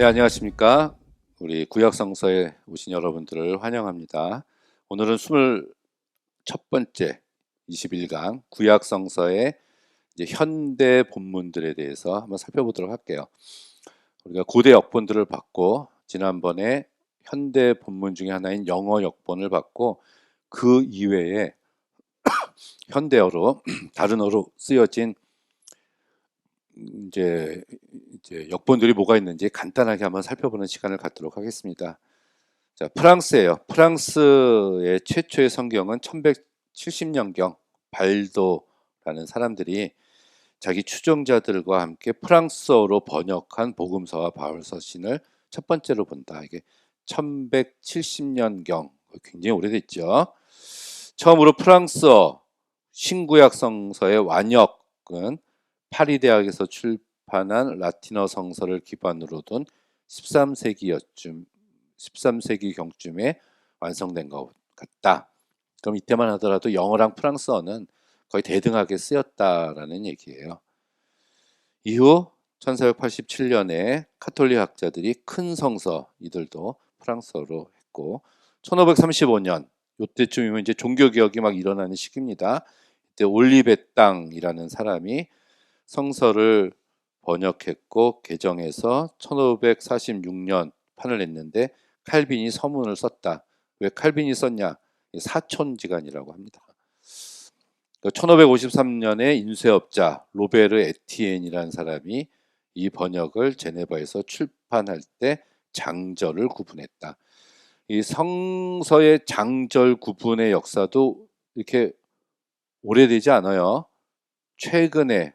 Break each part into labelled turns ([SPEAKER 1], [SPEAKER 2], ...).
[SPEAKER 1] 안녕하십니까. 우리 구약성서에 오신 여러분들을 환영합니다. 오늘은 21번째 21강 구약성서의 이제 현대 본문들에 대해서 한번 살펴보도록 할게요. 우리가 고대 역본들을 봤고, 지난번에 현대 본문 중에 하나인 영어 역본을 봤고, 그 이외에 현대어로 다른 어로 쓰여진 이제 역본들이 뭐가 있는지 간단하게 한번 살펴보는 시간을 갖도록 하겠습니다. 자, 프랑스예요. 프랑스의 최초의 성경은 1170년경 발도라는 사람들이 자기 추종자들과 함께 프랑스어로 번역한 복음서와 바울서신을 첫 번째로 본다. 이게 1170년경, 굉장히 오래됐죠. 처음으로 프랑스어 신구약 성서의 완역은 파리 대학에서 출판한 라틴어 성서를 기반으로 둔 13세기 경쯤에 완성된 것 같다. 그럼 이때만 하더라도 영어랑 프랑스어는 거의 대등하게 쓰였다라는 얘기예요. 이후 1487년에 카톨릭 학자들이 큰 성서 이들도 프랑스어로 했고, 1535년 이때쯤이면 이제 종교개혁이 막 일어나는 시기입니다. 이때 올리베땅이라는 사람이 성서를 번역했고 개정해서 1546년 판을 냈는데 칼빈이 서문을 썼다. 왜 칼빈이 썼냐? 사촌지간이라고 합니다. 1553년에 인쇄업자 로베르 에티엔이라는 사람이 이 번역을 제네바에서 출판할 때 장절을 구분했다. 이 성서의 장절 구분의 역사도 이렇게 오래되지 않아요. 최근에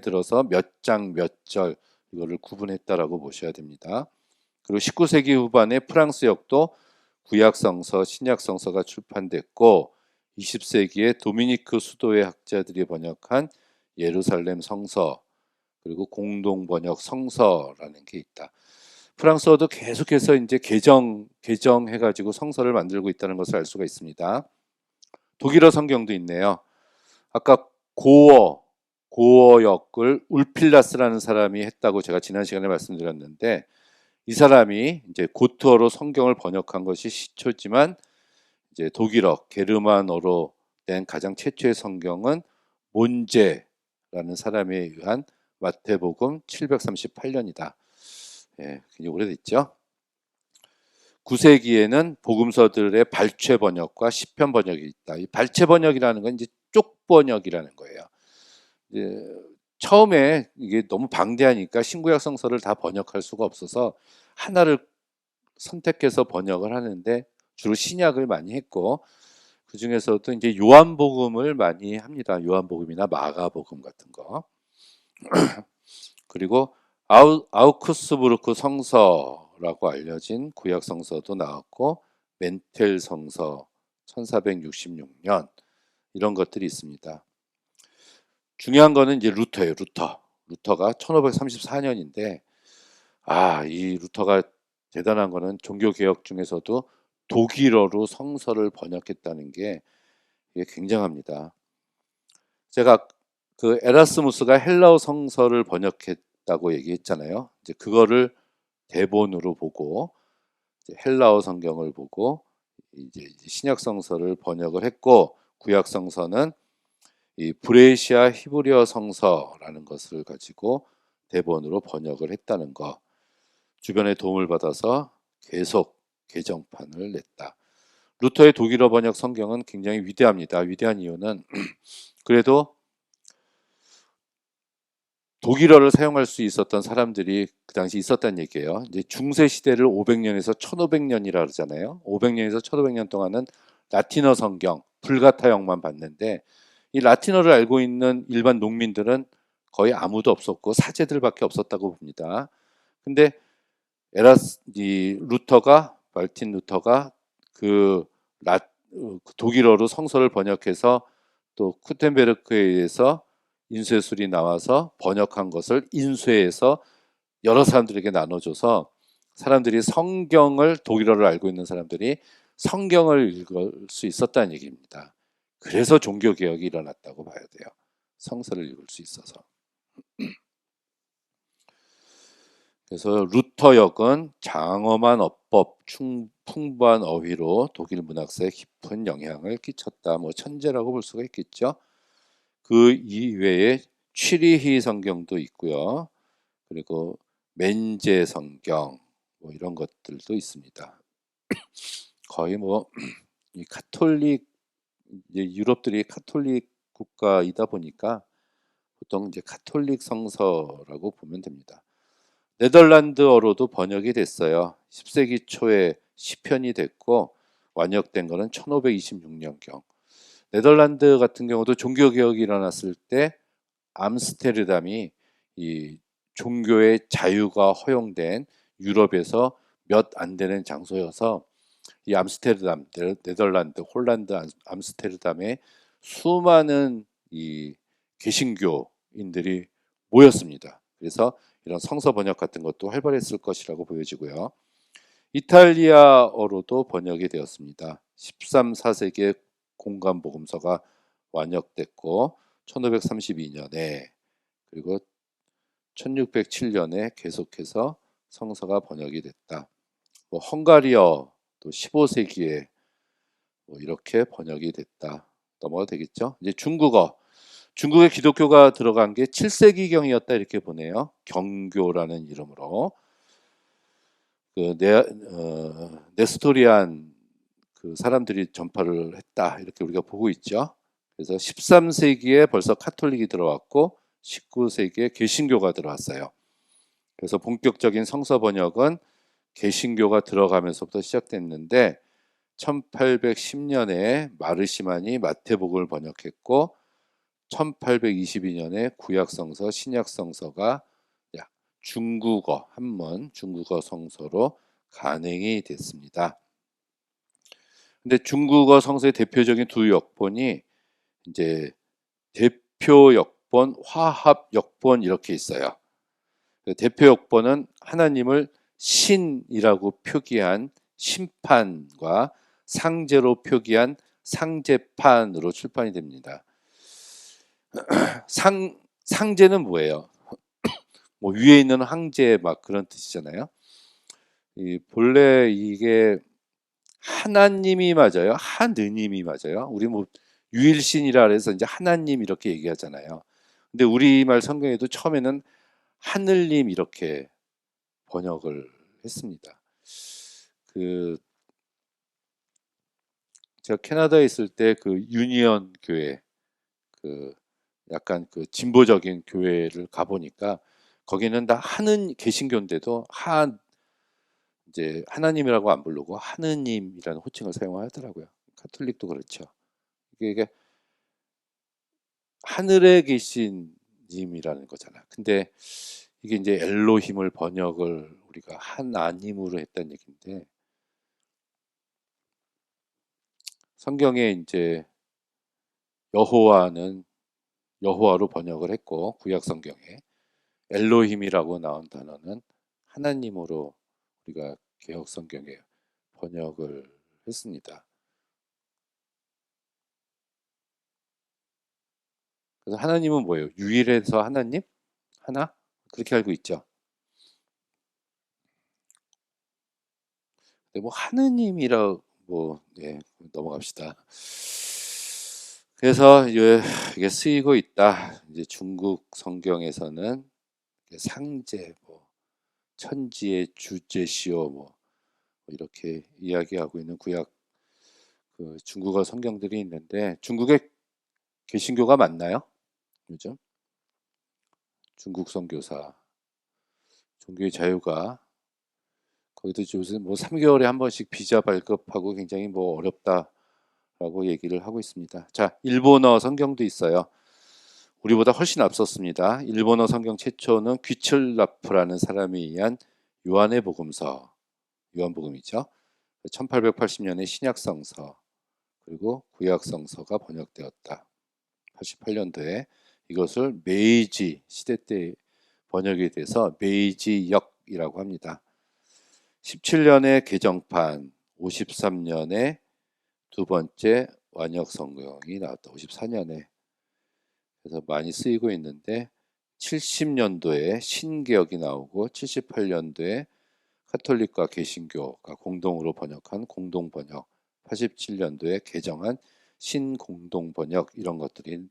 [SPEAKER 1] 들어서 몇 장 몇 절 이거를 구분했다라고 보셔야 됩니다. 그리고 19세기 후반에 프랑스 역도 구약성서, 신약성서가 출판됐고, 20세기에 도미니크 수도의 학자들이 번역한 예루살렘 성서, 그리고 공동 번역 성서라는 게 있다. 프랑스어도 계속해서 이제 개정해가지고 성서를 만들고 있다는 것을 알 수가 있습니다. 독일어 성경도 있네요. 아까 고어역을 울필라스라는 사람이 했다고 제가 지난 시간에 말씀드렸는데, 이 사람이 이제 고트어로 성경을 번역한 것이 시초지만, 이제 독일어 게르만어로 된 가장 최초의 성경은 몬제라는 사람에 의한 마태복음 738년이다. 예, 굉장히 오래됐죠. 9세기에는 복음서들의 발췌 번역과 시편 번역이 있다. 이 발췌 번역이라는 건 이제 쪽 번역이라는 거예요. 이제 처음에 이게 너무 방대하니까 신구약 성서를 다 번역할 수가 없어서 하나를 선택해서 번역을 하는데 주로 신약을 많이 했고, 그 중에서도 이제 요한복음을 많이 합니다. 요한복음이나 마가복음 같은 거. 그리고 아우크스부르크 성서라고 알려진 구약 성서도 나왔고, 멘텔 성서 1466년 이런 것들이 있습니다. 중요한 거는 이제 루터예요. 루터가 1534년인데, 이 루터가 대단한 거는 종교 개혁 중에서도 독일어로 성서를 번역했다는 게 이게 굉장합니다. 제가 그 에라스무스가 헬라어 성서를 번역했다고 얘기했잖아요. 이제 그거를 대본으로 보고 이제 헬라어 성경을 보고 이제 신약 성서를 번역을 했고, 구약 성서는 이 브레시아 히브리어 성서라는 것을 가지고 대본으로 번역을 했다는 거, 주변의 도움을 받아서 계속 개정판을 냈다. 루터의 독일어 번역 성경은 굉장히 위대합니다. 위대한 이유는 그래도 독일어를 사용할 수 있었던 사람들이 그 당시 있었다는 얘기예요. 이제 중세 시대를 500년에서 1500년이라 그러잖아요. 500년에서 1500년 동안은 라틴어 성경, 불가타형만 봤는데, 이 라틴어를 알고 있는 일반 농민들은 거의 아무도 없었고 사제들밖에 없었다고 봅니다. 근데 말틴 루터가 그 독일어로 성서를 번역해서 또 쿠텐베르크에 의해서 인쇄술이 나와서 번역한 것을 인쇄해서 여러 사람들에게 나눠줘서 사람들이 독일어를 알고 있는 사람들이 성경을 읽을 수 있었다는 얘기입니다. 그래서 종교개혁이 일어났다고 봐야 돼요. 성서를 읽을 수 있어서. 그래서 루터역은 장엄한 어법, 풍부한 어휘로 독일 문학사에 깊은 영향을 끼쳤다. 뭐 천재라고 볼 수가 있겠죠. 그 이외에 취리히 성경도 있고요. 그리고 멘제 성경 뭐 이런 것들도 있습니다. 거의 뭐 이 카톨릭 이제 유럽들이 카톨릭 국가이다 보니까 보통 이제 카톨릭 성서라고 보면 됩니다. 네덜란드어로도 번역이 됐어요. 10세기 초에 시편이 됐고 완역된 거는 1526년경. 네덜란드 같은 경우도 종교 개혁이 일어났을 때 암스테르담이 이 종교의 자유가 허용된 유럽에서 몇 안 되는 장소여서 이 암스테르담, 네덜란드, 홀란드 암스테르담에 수많은 이 개신교인들이 모였습니다. 그래서 이런 성서 번역 같은 것도 활발했을 것이라고 보여지고요. 이탈리아어로도 번역이 되었습니다. 13, 4세기에 공간복음서가 완역됐고 1532년에 그리고 1607년에 계속해서 성서가 번역이 됐다. 뭐 헝가리어 또 15세기에 뭐 이렇게 번역이 됐다. 넘어가도 되겠죠? 이제 중국에 기독교가 들어간 게 7세기경이었다 이렇게 보네요. 경교라는 이름으로 네스토리안 그 사람들이 전파를 했다 이렇게 우리가 보고 있죠. 그래서 13세기에 벌써 카톨릭이 들어왔고 19세기에 개신교가 들어왔어요. 그래서 본격적인 성서 번역은 개신교가 들어가면서부터 시작됐는데 1810년에 마르시만이 마태복음을 번역했고 1822년에 구약성서, 신약성서가 중국어 한문, 중국어 성서로 간행이 됐습니다. 근데 중국어 성서의 대표적인 두 역본이 이제 대표 역본, 화합 역본 이렇게 있어요. 대표 역본은 하나님을 신이라고 표기한 심판과 상제로 표기한 상제판으로 출판이 됩니다. 상제는 뭐예요? 뭐 위에 있는 황제 막 그런 뜻이잖아요. 본래 이게 하나님이 맞아요? 하느님이 맞아요? 우리 뭐 유일신이라 해서 이제 하나님 이렇게 얘기하잖아요. 근데 우리말 성경에도 처음에는 하늘님 이렇게 번역을 했습니다. 그 제가 캐나다에 있을 때 그 유니언 교회 그 약간 그 진보적인 교회를 가 보니까 거기는 다 하는 개신교인데도 이제 하나님이라고 안 부르고 하느님이라는 호칭을 사용하더라고요. 카톨릭도 그렇죠. 이게 하늘에 계신 님이라는 거잖아. 근데 이게 이제 엘로힘을 번역을 우리가 하나님으로 했다는 얘기인데 성경에 이제 여호와는 여호와로 번역을 했고 구약 성경에 엘로힘이라고 나온 단어는 하나님으로 우리가 개혁 성경에 번역을 했습니다. 그래서 하나님은 뭐예요? 유일해서 하나님? 하나? 그렇게 알고 있죠. 근데 뭐 하느님이라 뭐 넘어갑시다. 그래서 이게 쓰이고 있다. 이제 중국 성경에서는 상제, 뭐 천지의 주제시오, 뭐 이렇게 이야기하고 있는 구약 그 중국어 성경들이 있는데 중국에 개신교가 많나요? 요즘 중국 선교사 종교의 자유가 거기도 요즘 뭐 3개월에 한 번씩 비자 발급하고 굉장히 뭐 어렵다라고 얘기를 하고 있습니다. 자, 일본어 성경도 있어요. 우리보다 훨씬 앞섰습니다. 일본어 성경 최초는 귀철라프라는 사람에 의한 요한의 복음서, 요한복음이죠. 1880년에 신약성서 그리고 구약성서가 번역되었다. 88년도에 이것을 메이지 시대 때 번역이 돼서 메이지역이라고 합니다. 17년에 개정판, 53년에 두 번째 완역 성경이 나왔다. 54년에 그래서 많이 쓰이고 있는데 70년도에 신개혁이 나오고 78년도에 카톨릭과 개신교가 공동으로 번역한 공동번역, 87년도에 개정한 신공동번역 이런 것들이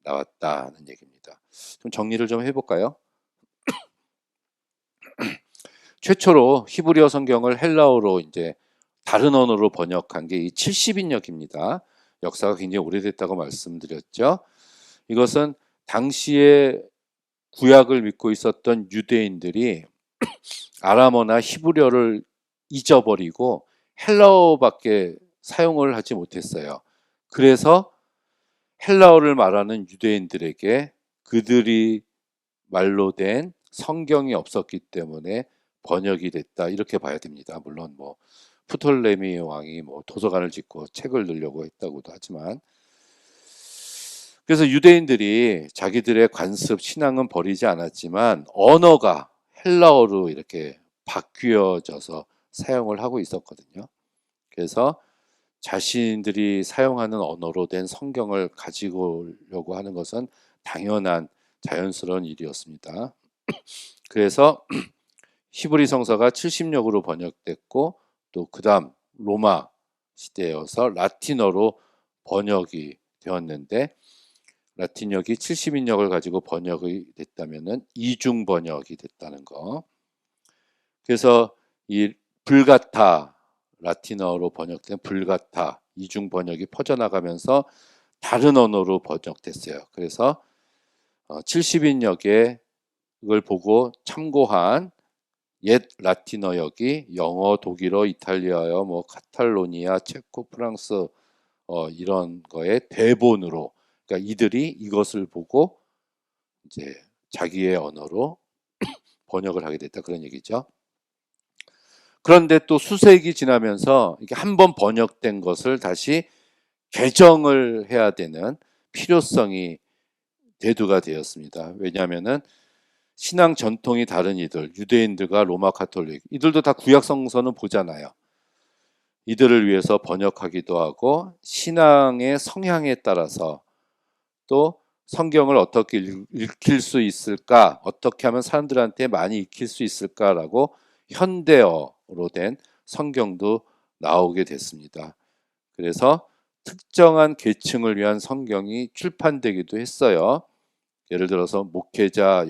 [SPEAKER 1] 나왔다는 얘기입니다. 좀 정리를 좀 해볼까요? 최초로 히브리어 성경을 헬라어로 이제 다른 언어로 번역한 게 이 70인역입니다. 역사가 굉장히 오래됐다고 말씀드렸죠. 이것은 당시에 구약을 믿고 있었던 유대인들이 아람어나 히브리어를 잊어버리고 헬라어밖에 사용을 하지 못했어요. 그래서 헬라어를 말하는 유대인들에게 그들이 말로 된 성경이 없었기 때문에 번역이 됐다 이렇게 봐야 됩니다. 물론 뭐 프톨레미 왕이 뭐 도서관을 짓고 책을 넣으려고 했다고도 하지만, 그래서 유대인들이 자기들의 관습 신앙은 버리지 않았지만 언어가 헬라어로 이렇게 바뀌어져서 사용을 하고 있었거든요. 그래서 자신들이 사용하는 언어로 된 성경을 가지고 오려고 하는 것은 당연한 자연스러운 일이었습니다. 그래서 히브리 성서가 70역으로 번역됐고 또 그다음 로마 시대여서 라틴어로 번역이 되었는데, 라틴역이 70인역을 가지고 번역이 됐다면은 이중 번역이 됐다는 거. 그래서 이 불가타, 라틴어로 번역된 불가타 이중 번역이 퍼져나가면서 다른 언어로 번역됐어요. 그래서 70인역에 그걸 보고 참고한 옛 라틴어역이 영어, 독일어, 이탈리아어, 뭐 카탈로니아, 체코, 프랑스 이런 거에 대본으로, 그러니까 이들이 이것을 보고 이제 자기의 언어로 번역을 하게 됐다 그런 얘기죠. 그런데 또 수세기 지나면서 이게 한번 번역된 것을 다시 개정을 해야 되는 필요성이 대두가 되었습니다. 왜냐하면은 신앙 전통이 다른 이들, 유대인들과 로마 카톨릭, 이들도 다 구약 성서는 보잖아요. 이들을 위해서 번역하기도 하고 신앙의 성향에 따라서 또 성경을 어떻게 읽힐 수 있을까, 어떻게 하면 사람들한테 많이 익힐 수 있을까라고 현대어로 된 성경도 나오게 됐습니다. 그래서 특정한 계층을 위한 성경이 출판되기도 했어요. 예를 들어서 목회자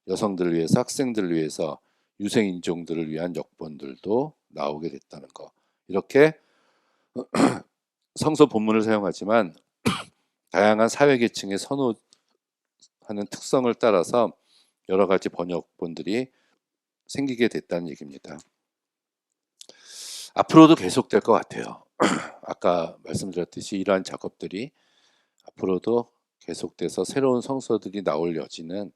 [SPEAKER 1] 여성들을 위해서, 학생들을 위해서, 유생인종들을 위한 역본들도 나오게 됐다는 거. 이렇게 성서 본문을 사용하지만 다양한 사회계층의 선호하는 특성을 따라서 여러 가지 번역본들이 생기게 됐다는 얘기입니다. 앞으로도 계속될 것 같아요. 아까 말씀드렸듯이 이러한 작업들이 앞으로도 계속돼서 새로운 성서들이 나올 여지는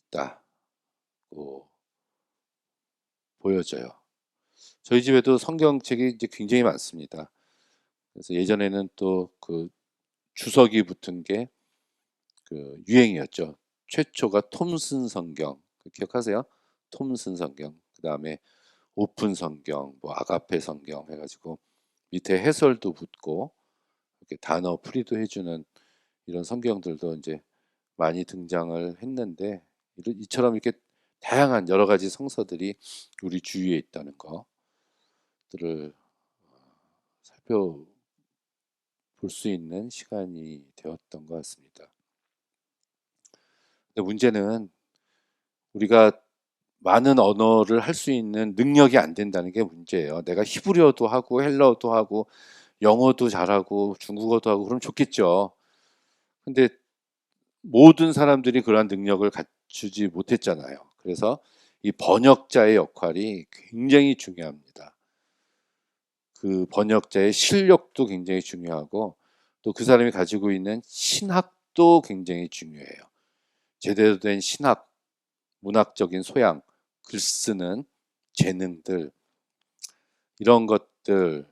[SPEAKER 1] 있다고 보여져요. 저희 집에도 성경책이 이제 굉장히 많습니다. 그래서 예전에는 또 그 주석이 붙은 게 그 유행이었죠. 최초가 톰슨 성경, 기억하세요? 톰슨 성경. 그 다음에 오픈 성경, 뭐 아가페 성경 해가지고 밑에 해설도 붙고 이렇게 단어 풀이도 해주는 이런 성경들도 이제 많이 등장을 했는데, 이처럼 이렇게 다양한 여러 가지 성서들이 우리 주위에 있다는 것들을 살펴볼 수 있는 시간이 되었던 것 같습니다. 근데 문제는 우리가 많은 언어를 할 수 있는 능력이 안 된다는 게 문제예요. 내가 히브리어도 하고 헬라어도 하고 영어도 잘하고 중국어도 하고 그럼 좋겠죠. 근데 모든 사람들이 그러한 능력을 갖추지 못했잖아요. 그래서 이 번역자의 역할이 굉장히 중요합니다. 그 번역자의 실력도 굉장히 중요하고 또 그 사람이 가지고 있는 신학도 굉장히 중요해요. 제대로 된 신학, 문학적인 소양, 글 쓰는 재능들, 이런 것들,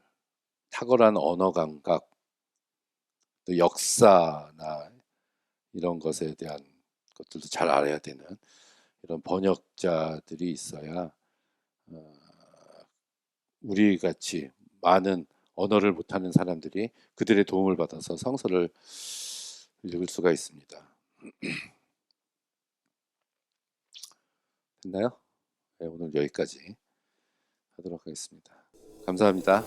[SPEAKER 1] 탁월한 언어 감각, 또 역사나 이런 것에 대한 것들도 잘 알아야 되는 이런 번역자들이 있어야 우리 같이 많은 언어를 못하는 사람들이 그들의 도움을 받아서 성서를 읽을 수가 있습니다. 됐나요? 네, 오늘 여기까지 하도록 하겠습니다. 감사합니다.